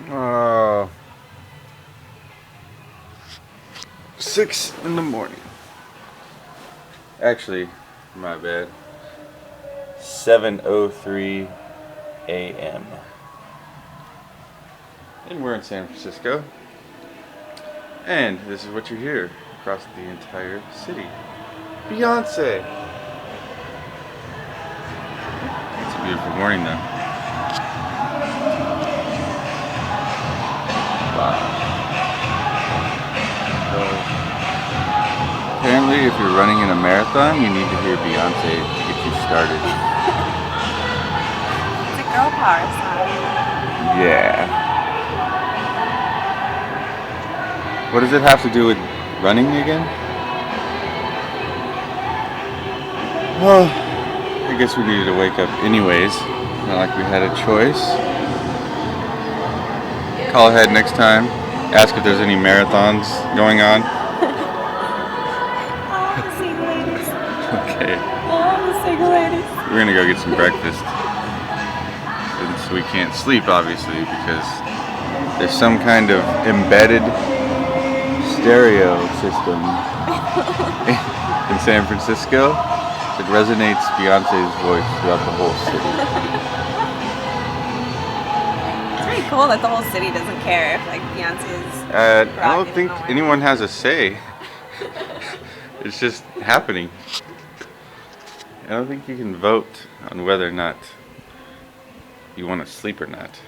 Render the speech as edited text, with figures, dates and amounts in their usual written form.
Uh, 6 in the morning. Actually, my bad. 7:03 a.m. And we're in San Francisco. And this is what you hear across the entire city. Beyonce! It's a beautiful morning though. Wow. So, apparently if you're running in a marathon, you need to hear Beyonce to get you started. It's a girl power song. Yeah. What does it have to do with running again? Oh, I guess we needed to wake up anyways. Not like we had a choice. Call ahead next time. Ask if there's any marathons going on. All the single ladies. Okay. All the single ladies. We're gonna go get some breakfast. Since we can't sleep, obviously, because there's some kind of embedded stereo system in San Francisco that resonates Beyonce's voice throughout the whole city. It's pretty cool that the whole city doesn't care if like Beyonce's. I don't think anyone has a say. It's just happening. I don't think you can vote on whether or not you want to sleep or not.